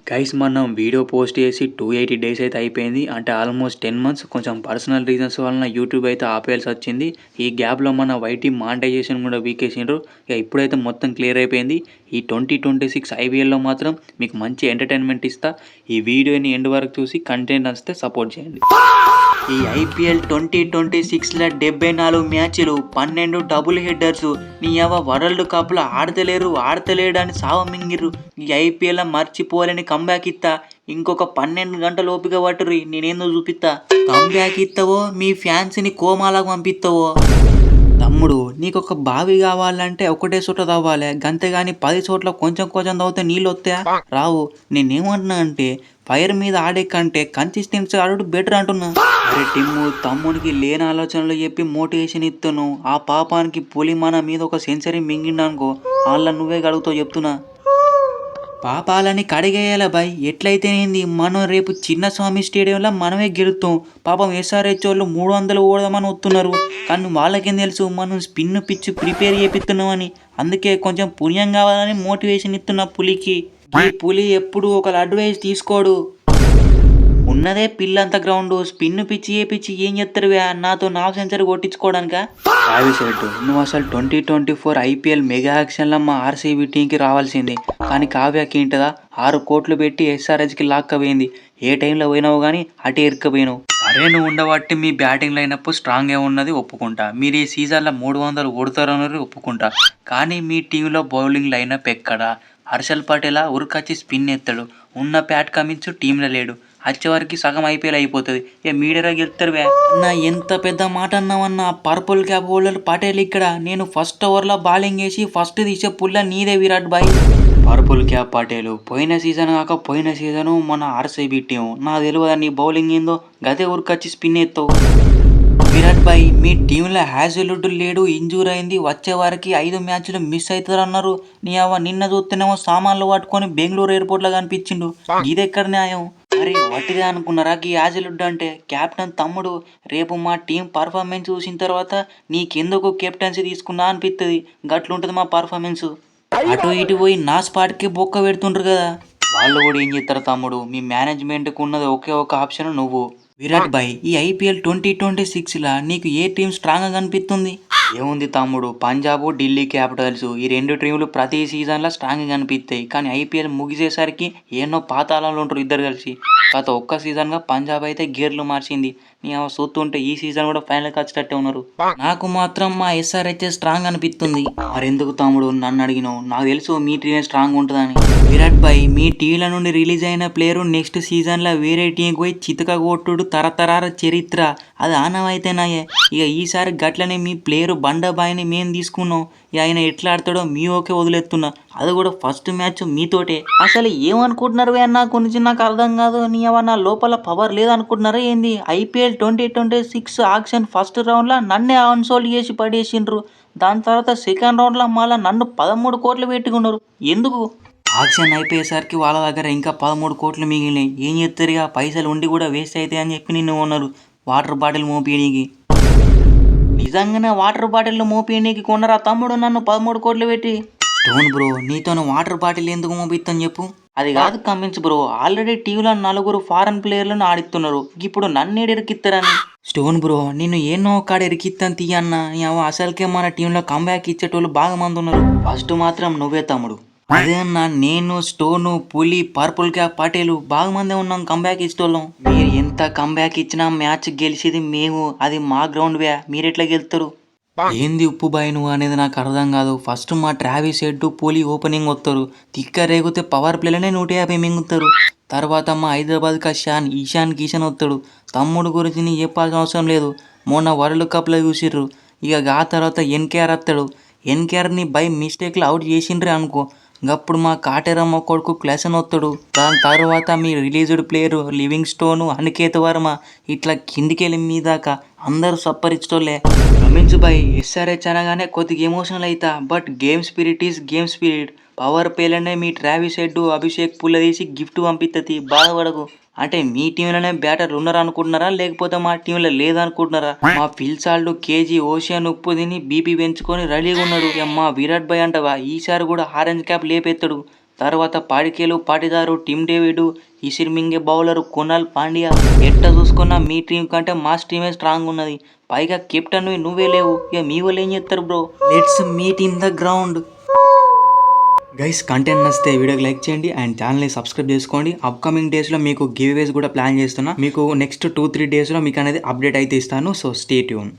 Guys మనం video post చేసి 280 days అయితే అయిపోయింది. అంటే ఆల్మోస్ట్ 10 మంత్స్. కొంచెం పర్సనల్ రీజన్స్ వలన యూట్యూబ్ అయితే ఆపేయాల్సి వచ్చింది. ఈ గ్యాప్లో మన వైటీ మానిటైజేషన్ కూడా వీకేసిండ్రు. ఇక ఇప్పుడైతే మొత్తం క్లియర్ అయిపోయింది. ఈ 2026 ఐపీఎల్లో మాత్రం మీకు మంచి ఎంటర్టైన్మెంట్ ఇస్తా. ఈ వీడియోని ఎండ్ వరకు చూసి కంటెంట్ నచ్చితే సపోర్ట్ చేయండి. ఈ ఐపీఎల్ 2026లో 74 మ్యాచ్లు, 12 డబుల్ హెడ్డర్స్. నీ వరల్డ్ కప్లో ఆడతలేడు అని సావమింగిర్రు. ఈ ఐపీఎల్ మర్చిపోలేని కంబ్యాక్ ఇస్తా. ఇంకొక 12 గంటలు ఓపిక పట్టుర్రి, నేనేందో చూపిస్తా. కంబ్యాక్ ఇస్తావో మీ ఫ్యాన్స్ని కోమాలకు పంపిస్తావో. తమ్ముడు, నీకు ఒక బావి కావాలంటే ఒకటే చోట తవ్వాలి, గంతేగాని 10 చోట్ల కొంచెం కొంచెం తవ్వితే నీళ్ళు వస్తాయా? రావు. నేనేమంటున్నా అంటే ఫైర్ మీద ఆడే కంటే కన్సిస్టెన్సీ ఆడు బెటర్ అంటున్నా. అరే టిమ్ము, తమ్మునికి లేని ఆలోచనలు చెప్పి మోటివేషన్ ఇస్తాను. ఆ పాపానికి పులి మన మీద ఒక సెంచరీ మింగిండనుకో, వాళ్ళ నువ్వే గడుగుతావు చెప్తున్నా. పాపాలని కడిగేయాల బాయ్. ఎట్లయితేనేంది, మనం రేపు చిన్నస్వామి స్టేడియంలో మనమే గెలుస్తాం. పాపం ఎస్ఆర్హెచ్ వాళ్ళు 300 ఓడదామని వస్తున్నారు. కానీ వాళ్ళకేం తెలుసు మనం స్పిన్ పిచ్ ప్రిపేర్ చేపిస్తున్నామని. అందుకే కొంచెం పుణ్యం కావాలని మోటివేషన్ ఇస్తున్నా పులికి. ఈ పులి ఎప్పుడు ఒకళ్ళ అడ్వైస్ తీసుకోడు. ఉన్నదే పిల్లంత గ్రౌండ్, స్పిన్ పిచ్చి ఏం చేస్తారువే నాతో నా సెంచరీ కొట్టించుకోవడానికా? రావిశెట్టు, నువ్వు అసలు 2024 ఐపీఎల్ మెగా యాక్షన్లో మా ఆర్సీబీ టీంకి రావాల్సింది. కానీ కావ్యాకి ఏంటదా 6 కోట్లు పెట్టి ఎస్ఆర్హెచ్కి లాక్కపోయింది. ఏ టైంలో పోయినావు కానీ అటే ఇరుక్కపోయినావు. సరే, నువ్వు ఉండబట్టి మీ బ్యాటింగ్ లైనప్ స్ట్రాంగ్గా ఉన్నది ఒప్పుకుంటా. మీరు ఈ సీజన్లో 300 కొడతారన్నది ఒప్పుకుంటా. కానీ మీ టీంలో బౌలింగ్ లైనప్ ఎక్కడా? హర్షల్ పటేల్ ఉరికొచ్చి స్పిన్ ఎత్తాడు. ఉన్న ప్యాట్ కమించు టీంలో లేడు. వచ్చేవరకు సగం ఐపీఎల్ అయిపోతుంది. ఇక మీడియా గెలుస్తారు వే అన్న. ఎంత పెద్ద మాట అన్నావన్నా. పర్పుల్ క్యాప్ హోల్డర్ పటేల్ ఇక్కడ. నేను ఫస్ట్ ఓవర్లో బౌలింగ్ వేసి ఫస్ట్ తీసే పుల్ల నీదే విరాట్ బాయ్. పర్పుల్ క్యాప్ పటేల్ పోయిన సీజన్ కాక పోయిన సీజను మన ఆర్సీబీ టీం. నాకు తెలియదా నీ బౌలింగ్ ఏందో, గదే ఉరికొచ్చి స్పిన్ ఎత్తావు. విరాట్ భాయ్, మీ టీంలో హ్యాజెల్వుడ్ లేడు, ఇంజూర్ అయింది. వచ్చే వారికి 5 మ్యాచ్లు మిస్ అవుతారు అన్నారు. నీ నిన్న చూస్తేనేమో సామాన్లు పట్టుకొని బెంగళూరు ఎయిర్పోర్ట్లో కనిపించిండు. ఇదెక్కడ న్యాయం? అరే వట్టిదే అనుకున్నారా ఈ హ్యాజెల్వుడ్ అంటే? కెప్టెన్ తమ్ముడు, రేపు మా టీం పర్ఫార్మెన్స్ చూసిన తర్వాత నీకెందుకు కెప్టెన్సీ తీసుకున్నా అనిపిస్తుంది. గట్లుంటుంది మా పర్ఫార్మెన్స్. అటు ఇటు పోయి నా స్పాట్కి బొక్క పెడుతుండ్రు కదా. వాళ్ళు కూడా ఏం చేస్తారు తమ్ముడు, మీ మేనేజ్మెంట్కి ఉన్నది ఒకే ఒక ఆప్షన్ నువ్వు. విరాట్ భాయ్, ఈ ఐపీఎల్ 2026లా నీకు ఏ టీం స్ట్రాంగ్గా కనిపిస్తుంది? ఏముంది తమ్ముడు, పంజాబ్, ఢిల్లీ క్యాపిటల్స్ ఈ 2 టీంలు ప్రతి సీజన్లో స్ట్రాంగ్గా కనిపిస్తాయి. కానీ ఐపీఎల్ ముగిసేసరికి ఎన్నో పాతాళంలో ఉంటారు ఇద్దరు కలిసి. గత ఒక్క సీజన్గా పంజాబ్ అయితే గేర్లు మార్చింది. నీ చూస్తుంటే ఈ సీజన్ కూడా ఫైనల్కి వచ్చేటట్టే ఉన్నారు. నాకు మాత్రం మా ఎస్ఆర్హెచ్ స్ట్రాంగ్ అనిపిస్తుంది. మరెందుకు తమ్ముడు నన్ను అడిగినావు? నాకు తెలుసు మీ టీమే స్ట్రాంగ్ ఉంటుందని. విరాట్ భాయ్, మీ టీంల నుండి రిలీజ్ అయిన ప్లేయరు నెక్స్ట్ సీజన్లో వేరే టీంకి పోయి చితక కొట్టుడు తరతరాల చరిత్ర. అది ఆనవైతేనాయే. ఇక ఈసారి గట్లనే మీ ప్లేయరు బండబాయిని మేము తీసుకున్నాం. ఆయన ఎట్లా ఆడతాడో మీ ఓకే వదిలేస్తున్నా. అది కూడా ఫస్ట్ మ్యాచ్ మీతోటే. అసలు ఏమనుకుంటున్నారు అన్న గురించి నాకు అర్థం కాదు. నీ ఏమన్నా లోపల పవర్ లేదనుకుంటున్నారా ఏంది? ఐపీఎల్ 2026 ఆక్షన్ ఫస్ట్ రౌండ్లో నన్నే అన్సోల్డ్ చేసి పడేసిండ్రు. దాని తర్వాత సెకండ్ రౌండ్లో మళ్ళీ నన్ను 13 కోట్లు పెట్టుకున్నారు. ఎందుకు? ఆక్షన్ అయిపోయేసరికి వాళ్ళ దగ్గర ఇంకా 13 కోట్లు మిగిలినాయి. ఏం చేస్తారు? ఇక పైసలు ఉండి కూడా వేస్ట్ అవుతాయి అని చెప్పి నిన్ను ఉన్నారు వాటర్ బాటిల్ మోపియడానికి. నిజంగానే వాటర్ బాటిల్ మోపియడానికి కొన్నరా తమ్ముడు నన్ను 13 కోట్లు పెట్టి? స్టోన్ బ్రో, నీతో వాటర్ బాటిల్ ఎందుకు మోపిస్తాను చెప్పు? అది కాదు కమిన్స్ బ్రో, ఆల్రెడీ టీంలో 4 ఫారెన్ ప్లేయర్లను ఆడిస్తున్నారు. ఇప్పుడు నన్ను ఎరికిస్తారని. స్టోన్ బ్రో, నిన్ను ఎన్నో కాడ ఎరికిస్తాను తీయన్నా. అసలుకే మన టీంలో కంబ్యాక్ ఇచ్చేటోళ్ళు బాగా మంది ఉన్నారు. ఫస్ట్ మాత్రం నువ్వే తమ్ముడు. అదే అన్న, నేను, స్టోను, పులి, పర్పుల్ క్యాప్ పటేల్ బాగా మందే ఉన్నాం కంబ్యాక్ ఇచ్చేటోళ్ళం. మీరు ఎంత కంబ్యాక్ ఇచ్చినా మ్యాచ్ గెలిచేది మేము. అది మా గ్రౌండ్ వే. మీరెట్లా గెలుస్తారు? ఏంది ఉప్పు బాయ్ నువ్వు అనేది నాకు అర్థం కాదు. ఫస్ట్ మా ట్రావిస్ హెడ్, పులి ఓపెనింగ్ వస్తారు. తిక్క రేగితే పవర్ ప్లేలోనే 150 మింగుతారు. తర్వాత మా హైదరాబాద్ ఈశాన్ కిషన్ వస్తాడు. తమ్ముడు గురించి నీ చెప్పాల్సిన అవసరం లేదు. మొన్న వరల్డ్ కప్లో చూసిర్రు. ఇక ఆ తర్వాత ఎన్కేఆర్ వస్తాడు. ఎన్కేఆర్ని బై మిస్టేక్లో అవుట్ చేసిండ్రే అనుకో, అప్పుడు మా కాటేరమ్మ కొడుకు క్లాసన్ వస్తాడు. దాని తర్వాత మీ released player Livingstone, Aniket Varma, ఇట్లా కిందికెళ్ళి మీ దాకా అందరూ సప్పరిచ్చోళ్ళే. గమనించు బాయ్, ఎస్ఆర్హెచ్ అనగానే కొద్దిగా ఎమోషనల్ అవుతా. But game spirit is game spirit. Power ప్లేలోనే మీ ట్రావిస్ హెడ్, అభిషేక్ పుల్ల తీసి గిఫ్ట్ పంపిస్తుంది. బాధపడకు. అంటే మీ టీంలోనే బ్యాటర్లు ఉన్నారు అనుకుంటున్నారా, లేకపోతే మా టీంలో లేదనుకుంటున్నారా? మా ఫిల్సాల్డ్ కేజీ ఓషియన్ ఉప్పు తిని బీపీ పెంచుకొని రెడీగా ఉన్నాడు. మా విరాట్ భాయ్ అంటవా ఈసారి కూడా ఆరెంజ్ క్యాప్ లేపెత్తాడు. తర్వాత పాడికేలు పాటిదారు టీమ్ డేవిడ్ ఇసిర్మింగే బౌలర్ కునాల్ పాండ్యా ఎట్ట చూసుకున్నా మీ టీం కంటే మా టీమే స్ట్రాంగ్ ఉన్నది. పైగా కెప్టెన్ నువ్వే లేవు. ఇక మీ వాళ్ళు ఏం చేస్తారు bro? Let's meet in the ground. Guys content నచ్చితే వీడియోకి లైక్ చేయండి అండ్ ఛానల్ని సబ్స్క్రైబ్ చేసుకోండి. అప్కమింగ్ డేస్లో మీకు గివ్ అవేస్ కూడా ప్లాన్ చేస్తున్నా. మీకు నెక్స్ట్ 2-3 డేస్లో మీకు అనేది అప్డేట్ అయితే ఇస్తాను. So stay tune.